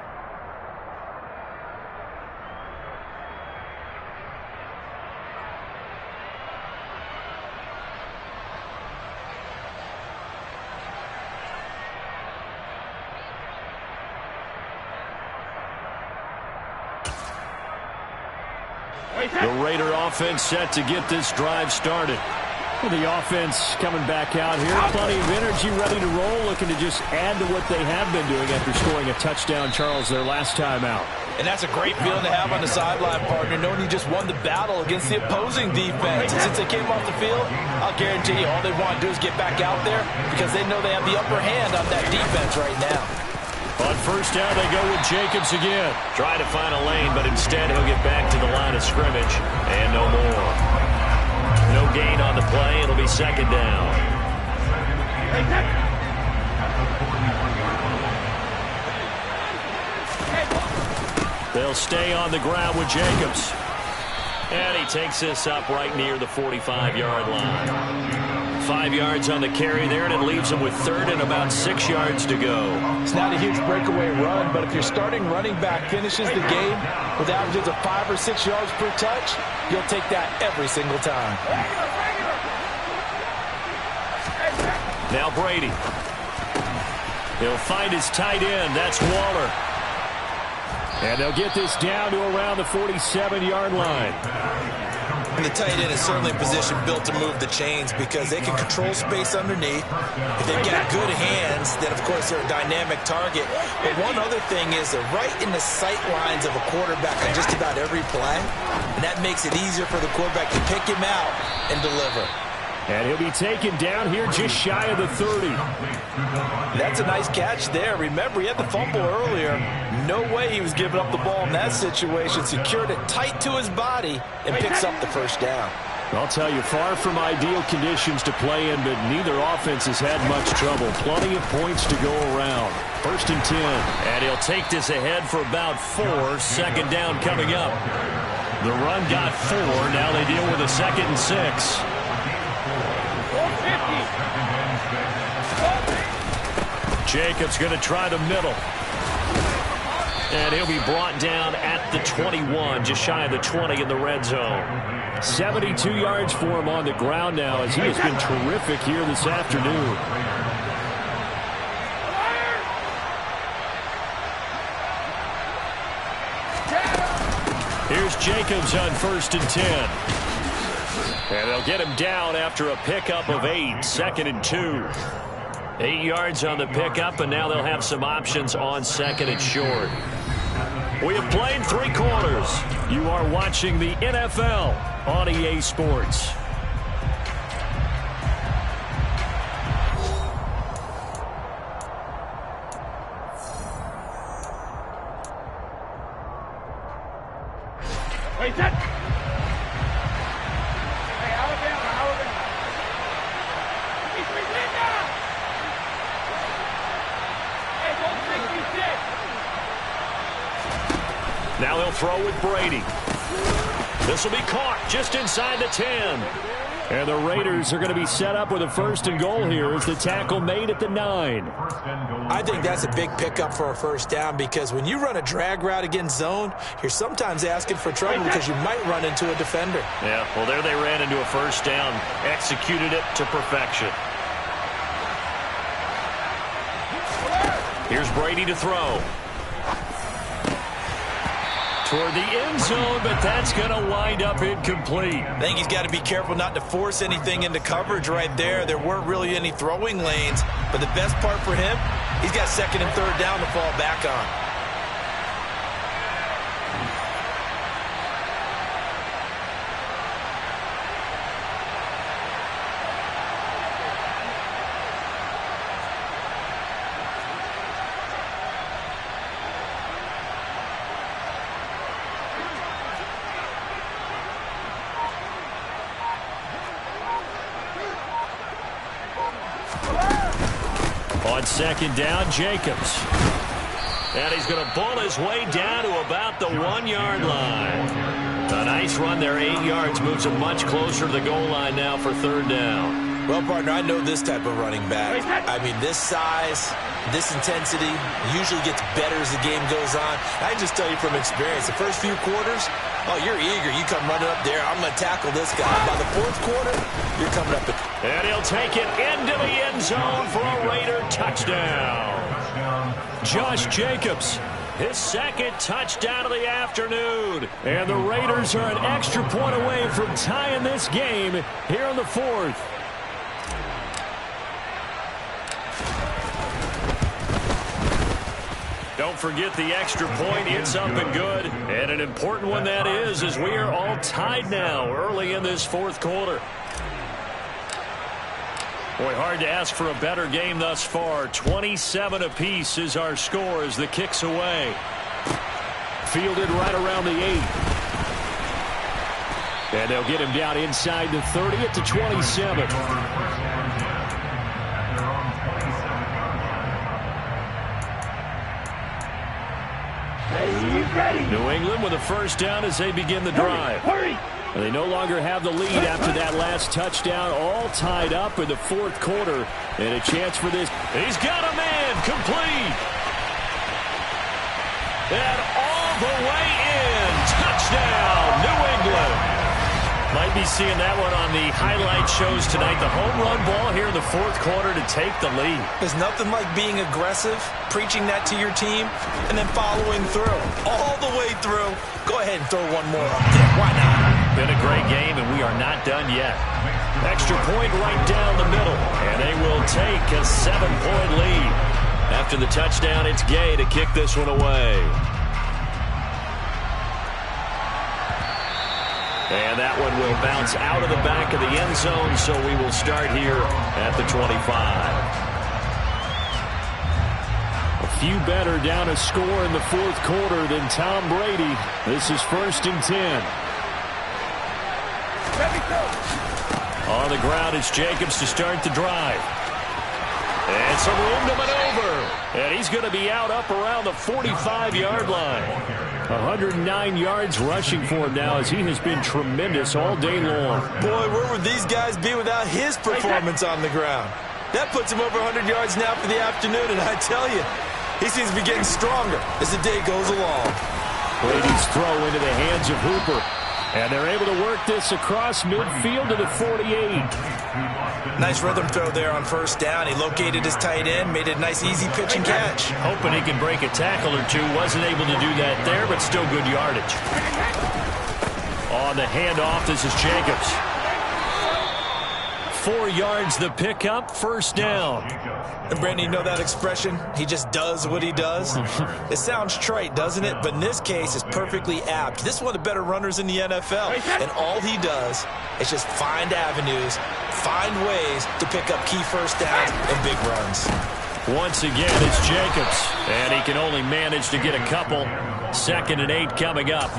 The Raider offense set to get this drive started. Well, the offense coming back out here. Plenty of energy, ready to roll, looking to just add to what they have been doing after scoring a touchdown, Charles, their last time out. And that's a great feeling to have on the sideline, partner, knowing you just won the battle against the opposing defense. And since they came off the field, I'll guarantee you all they want to do is get back out there because they know they have the upper hand on that defense right now. On 1st down, they go with Jacobs again. Try to find a lane, but instead he'll get back to the line of scrimmage. And no more. No gain on the play. It'll be 2nd down. They'll stay on the ground with Jacobs. And he takes this up right near the 45-yard line. 5 yards on the carry there, and it leaves him with 3rd and about 6 yards to go. It's not a huge breakaway run, but if your starting running back finishes the game with averages of 5 or 6 yards per touch, you'll take that every single time. Now Brady. He'll find his tight end. That's Waller. And they'll get this down to around the 47-yard line. And the tight end is certainly a position built to move the chains because they can control space underneath. If they've got good hands, then, of course, they're a dynamic target. But one other thing is they're right in the sight lines of a quarterback on just about every play. And that makes it easier for the quarterback to pick him out and deliver. And he'll be taken down here just shy of the 30. That's a nice catch there. Remember, he had the fumble earlier. No way he was giving up the ball in that situation. Secured it tight to his body and picks up the 1st down. I'll tell you, far from ideal conditions to play in, but neither offense has had much trouble. Plenty of points to go around. 1st and 10. And he'll take this ahead for about 4. 2nd down coming up. The run got 4. Now they deal with a 2nd and 6. Jacobs going to try the middle. And he'll be brought down at the 21, just shy of the 20 in the red zone. 72 yards for him on the ground now, as he has been terrific here this afternoon. Here's Jacobs on 1st and 10. And they'll get him down after a pickup of 8, 2nd and 2. 8 yards on the pickup, and now they'll have some options on 2nd and short. We have played 3 quarters. You are watching the NFL on EA Sports. Wait, that. Hey, Alabama. He's in now. Hey, don't make me sick. Now they'll throw with Brady. This will be caught just inside the 10. And the Raiders are going to be set up with a 1st and goal here as the tackle made at the 9. I think that's a big pickup for a 1st down, because when you run a drag route against zone, you're sometimes asking for trouble because you might run into a defender. Yeah, well, there they ran into a 1st down, executed it to perfection. Here's Brady to throw. Toward the end zone, but that's going to wind up incomplete. I think he's got to be careful not to force anything into coverage right there. There weren't really any throwing lanes, but the best part for him, he's got 2nd and 3rd down to fall back on. On 2nd down, Jacobs. And he's going to bull his way down to about the 1-yard line. A nice run there, 8 yards, moves him much closer to the goal line now for 3rd down. Well, partner, I know this type of running back. I mean, this size, this intensity usually gets better as the game goes on. I can just tell you from experience, the first few quarters, oh, you're eager. You come running up there, I'm going to tackle this guy. By the 4th quarter, you're coming up. And he'll take it into the end zone for a Raider touchdown. Josh Jacobs, his 2nd touchdown of the afternoon. And the Raiders are an extra point away from tying this game here in the 4th. Don't forget the extra point. It's up and good. And an important one that is, as we are all tied now early in this 4th quarter. Boy, hard to ask for a better game thus far. 27 apiece is our score as the kick's away. Fielded right around the 8. And they'll get him down inside the 30 at the 27. New England with a 1st down as they begin the drive. Hurry! And they no longer have the lead after that last touchdown, all tied up in the 4th quarter. And a chance for this. He's got a man, complete. And all the way in. Touchdown, New England. Might be seeing that one on the highlight shows tonight. The home run ball here in the 4th quarter to take the lead. There's nothing like being aggressive, preaching that to your team, and then following through. All the way through. Go ahead and throw one more up there. Why not? Been a great game, and we are not done yet. Extra point right down the middle, and they will take a 7-point lead. After the touchdown, it's Gay to kick this one away. And that one will bounce out of the back of the end zone, so we will start here at the 25. A few better down a score in the 4th quarter than Tom Brady. This is 1st and 10. On the ground, it's Jacobs to start the drive. And some room to maneuver. And he's going to be out up around the 45-yard line. 109 yards rushing for him now as he has been tremendous all day long. Boy, where would these guys be without his performance on the ground? That puts him over 100 yards now for the afternoon, and I tell you, he seems to be getting stronger as the day goes along. Brady's throw into the hands of Hooper. And they're able to work this across midfield to the 48. Nice rhythm throw there on first down. He located his tight end, made it a nice, easy pitch and catch. Hoping he can break a tackle or two. Wasn't able to do that there, but still good yardage. On the handoff, this is Jacobs. 4 yards the pickup, first down. And Brandon, you know that expression? He just does what he does. It sounds trite, doesn't it? But in this case, it's perfectly apt. This is one of the better runners in the NFL. And all he does is just find avenues, find ways to pick up key first downs and big runs. Once again, it's Jacobs. And he can only manage to get a couple. 2nd and 8 coming up.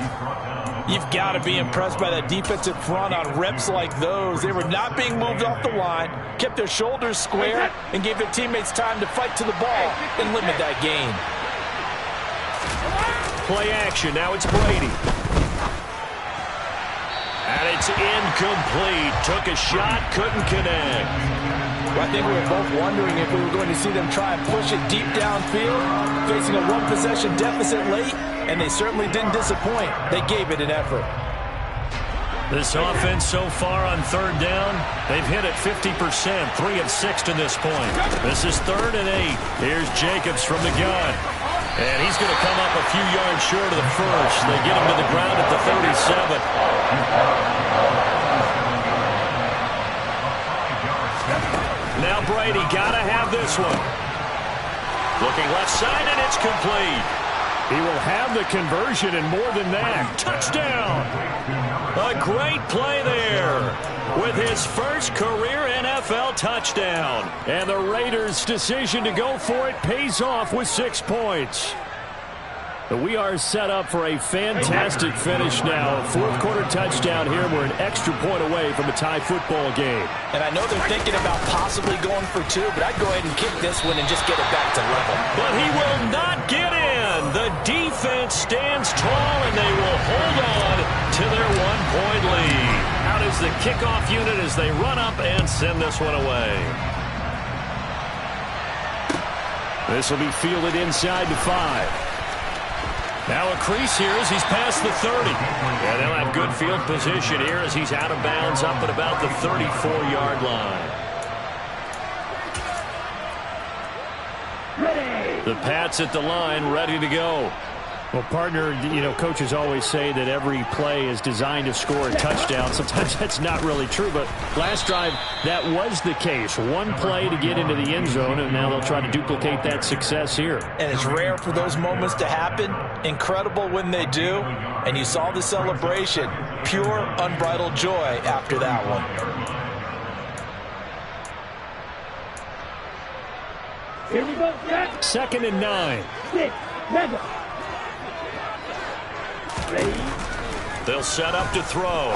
You've got to be impressed by that defensive front on reps like those. They were not being moved off the line, kept their shoulders square, and gave their teammates time to fight to the ball and limit that gain. Play action. Now it's Brady. And it's incomplete. Took a shot, couldn't connect. Well, I think we were both wondering if we were going to see them try and push it deep downfield, facing a one-possession deficit late, and they certainly didn't disappoint. They gave it an effort. This offense so far on 3rd down, they've hit it 50%, 3 of 6 to this point. This is 3rd and 8. Here's Jacobs from the gun. And he's going to come up a few yards short of the first. They get him to the ground at the 37. Now Brady got to have this one. Looking left side, and it's complete. He will have the conversion and more than that. Touchdown! A great play there with his first career NFL touchdown. And the Raiders' decision to go for it pays off with 6 points. We are set up for a fantastic finish now. 4th quarter touchdown here. We're an extra point away from a tie football game. And I know they're thinking about possibly going for 2, but I'd go ahead and kick this one and just get it back to level. But he will not get in. The defense stands tall, and they will hold on to their 1-point lead. Out is the kickoff unit as they run up and send this one away. This will be fielded inside the 5. Now a crease here as he's past the 30. And they'll have good field position here as he's out of bounds up at about the 34-yard line. The Pats at the line, ready to go. Well, partner, you know, coaches always say that every play is designed to score a touchdown. Sometimes that's not really true, but last drive, that was the case. One play to get into the end zone, and now they'll try to duplicate that success here. And it's rare for those moments to happen. Incredible when they do. And you saw the celebration. Pure, unbridled joy after that one. Here we go, set. 2nd and 9. 6, mega. They'll set up to throw.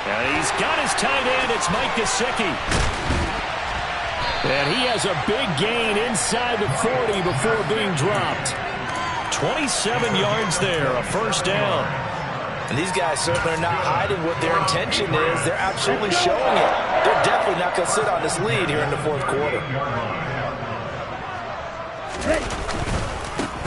And he's got his tight end. It's Mike Gesicki. And he has a big gain inside the 40 before being dropped. 27 yards there, a first down. And these guys certainly are not hiding what their intention is. They're absolutely showing it. They're definitely not going to sit on this lead here in the 4th quarter.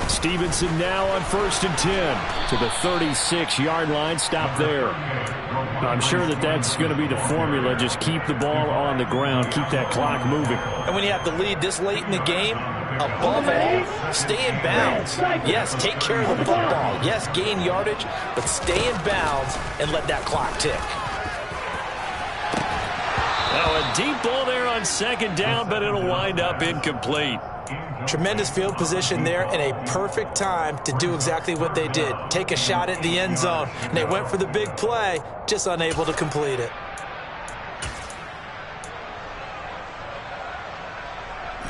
Stevenson now on 1st and 10 to the 36-yard line. Stop there. I'm sure that that's going to be the formula. Just keep the ball on the ground. Keep that clock moving. And when you have the lead this late in the game, above all, stay in bounds. Yes, take care of the football. Yes, gain yardage, but stay in bounds and let that clock tick. Now a deep ball there on 2nd down, but it'll wind up incomplete. Tremendous field position there and a perfect time to do exactly what they did. Take a shot at the end zone. And they went for the big play, just unable to complete it.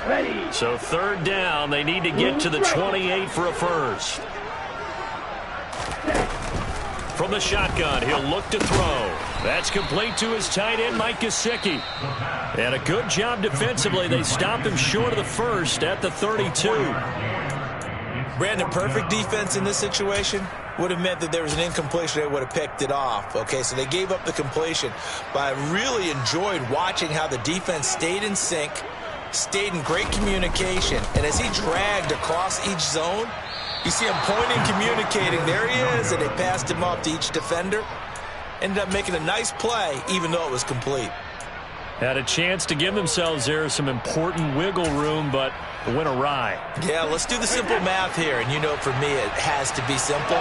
Ready. So 3rd down, they need to get to the 28 for a first. from the shotgun. He'll look to throw. That's complete to his tight end, Mike Gesicki. And a good job defensively. They stopped him short of the first at the 32. Brandon, perfect defense in this situation would have meant that there was an incompletion. They would have picked it off. Okay, so they gave up the completion. But I really enjoyed watching how the defense stayed in sync, stayed in great communication. And as he dragged across each zone, you see him pointing, communicating. There he is, and they passed him up to each defender. Ended up making a nice play, even though it was complete. Had a chance to give themselves there some important wiggle room, but it went awry. Yeah, let's do the simple math here. And you know, for me, it has to be simple.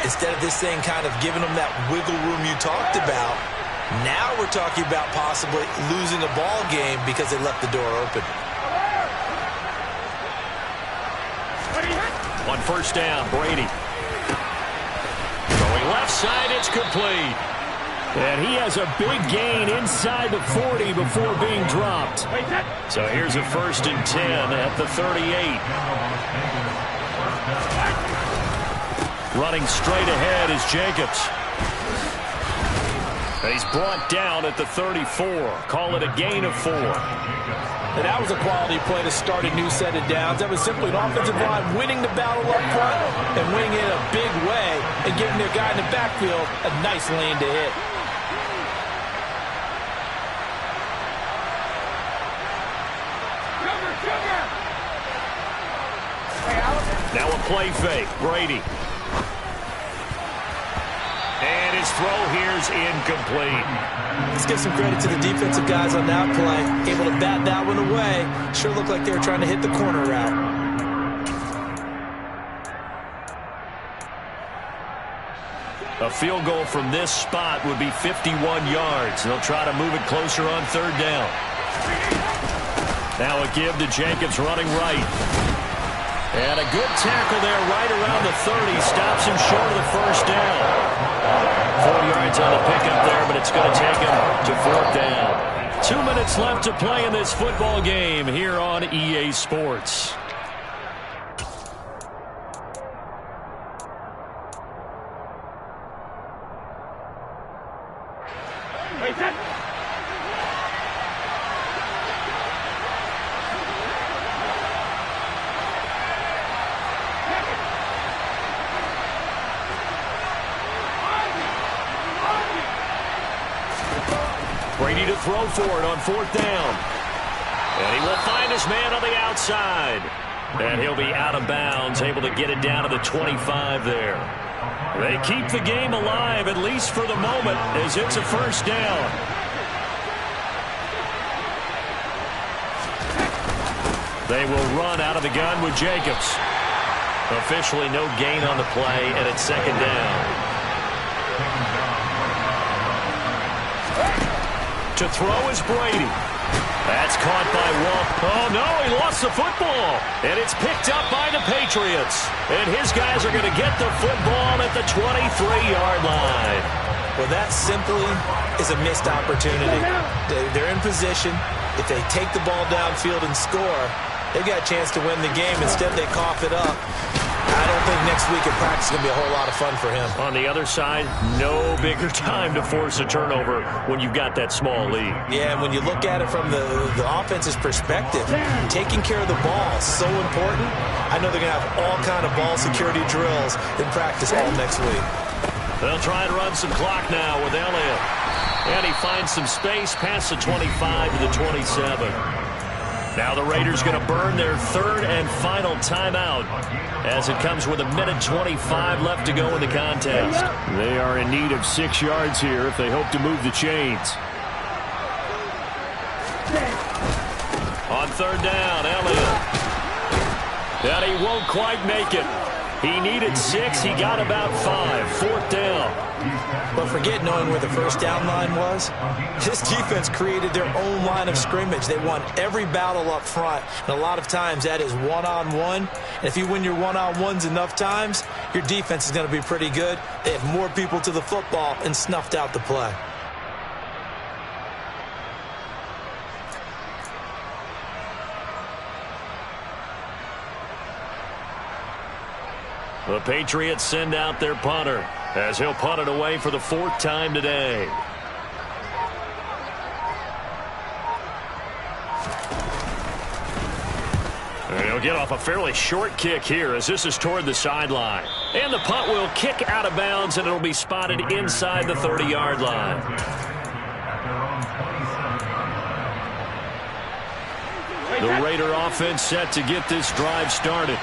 Instead of this thing kind of giving them that wiggle room you talked about, now we're talking about possibly losing a ball game because they left the door open. On first down, Brady. Going left side, it's complete. And he has a big gain inside the 40 before being dropped. So here's a 1st and 10 at the 38. Running straight ahead is Jacobs. And he's brought down at the 34. Call it a gain of 4. And that was a quality play to start a new set of downs. That was simply an offensive line winning the battle up front and winning it a big way and giving their guy in the backfield a nice lane to hit. Now a play fake. Brady. And his throw here's incomplete. Let's give some credit to the defensive guys on that play. Able to bat that one away. Sure looked like they were trying to hit the corner route. A field goal from this spot would be 51 yards. They'll try to move it closer on 3rd down. Now a give to Jacobs running right. And a good tackle there right around the 30. Stops him short of the 1st down. 4 yards on the pickup there, but it's going to take him to 4th down. 2 minutes left to play in this football game here on EA Sports. Brady to throw for it on 4th down. And he will find his man on the outside. And he'll be out of bounds, able to get it down to the 25 there. They keep the game alive, at least for the moment, as it's a 1st down. They will run out of the gun with Jacobs. Officially no gain on the play, and it's 2nd down. To throw is Brady. That's caught by Walt. Oh, no, he lost the football. And it's picked up by the Patriots. And his guys are going to get the football at the 23-yard line. Well, that simply is a missed opportunity. They're in position. If they take the ball downfield and score, they've got a chance to win the game. Instead, they cough it up. I don't think next week in practice is going to be a whole lot of fun for him. On the other side, no bigger time to force a turnover when you've got that small lead. Yeah, and when you look at it from the offense's perspective, taking care of the ball is so important. I know they're going to have all kind of ball security drills in practice all next week. They'll try and run some clock now with Elliott. And he finds some space past the 25 to the 27. Now the Raiders going to burn their 3rd and final timeout as it comes with 1:25 left to go in the contest. They are in need of 6 yards here if they hope to move the chains. On 3rd down, Elliott. And he won't quite make it. He needed 6. He got about 5. 4th down. But forget knowing where the 1st down line was. This defense created their own line of scrimmage. They won every battle up front. And a lot of times that is one-on-one. And if you win your one-on-ones enough times, your defense is going to be pretty good. They had more people to the football and snuffed out the play. The Patriots send out their punter as he'll punt it away for the 4th time today. And he'll get off a fairly short kick here as this is toward the sideline. And the punt will kick out of bounds, and it'll be spotted inside the 30-yard line. The Raider offense set to get this drive started.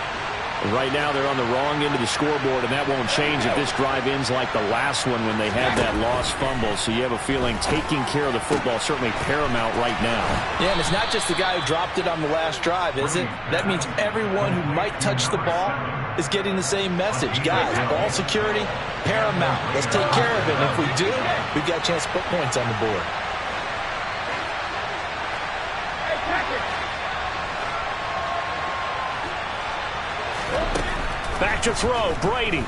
Right now they're on the wrong end of the scoreboard, and that won't change if this drive ends like the last one when they had that lost fumble. So you have a feeling taking care of the football is certainly paramount right now. Yeah, and it's not just the guy who dropped it on the last drive, is it? That means everyone who might touch the ball is getting the same message. Guys, ball security, paramount. Let's take care of it. And if we do, we've got a chance to put points on the board. Back to throw, Brady.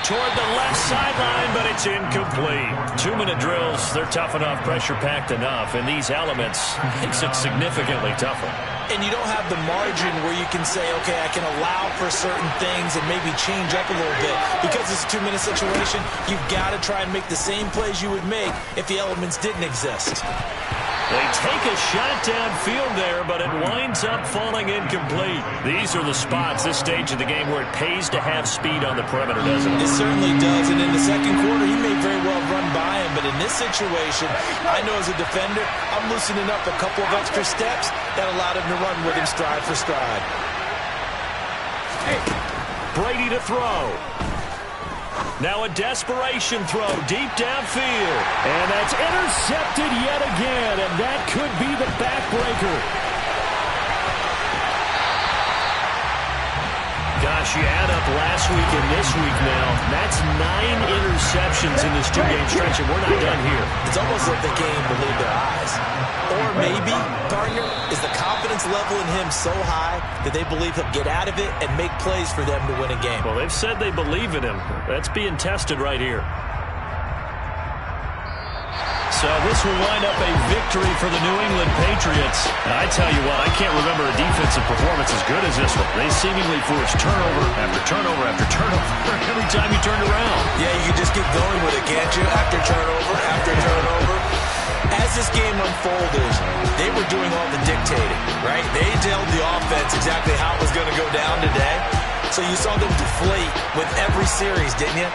Toward the left sideline, but it's incomplete. 2-minute drills, they're tough enough, pressure-packed enough, and these elements makes it significantly tougher. And you don't have the margin where you can say, okay, I can allow for certain things and maybe change up a little bit. Because it's a 2-minute situation, you've got to try and make the same plays you would make if the elements didn't exist. They take a shot downfield there, but it winds up falling incomplete. These are the spots, this stage of the game, where it pays to have speed on the perimeter, doesn't it? It certainly does, and in the second quarter, he may very well run by him, but in this situation, I know as a defender, I'm loosening up a couple of extra steps that allowed him to run with him stride for stride. Brady to throw. Now a desperation throw deep downfield. And that's intercepted yet again, and that could be the backbreaker. Gosh, you add up last week and this week now. That's 9 interceptions in this 2-game stretch, and we're not done here. It's almost like they can't believe their eyes. Or maybe, partner, is the confidence level in him so high that they believe he'll get out of it and make plays for them to win a game. Well, they've said they believe in him. That's being tested right here. So this will wind up a victory for the New England Patriots. And I tell you what, I can't remember a defensive performance as good as this one. They seemingly forced turnover after turnover after turnover every time you turned around. Yeah, you can just keep going with it, can't you? After turnover, after turnover. As this game unfolded, they were doing all the dictating, right? They told the offense exactly how it was going to go down today. So you saw them deflate with every series, didn't you?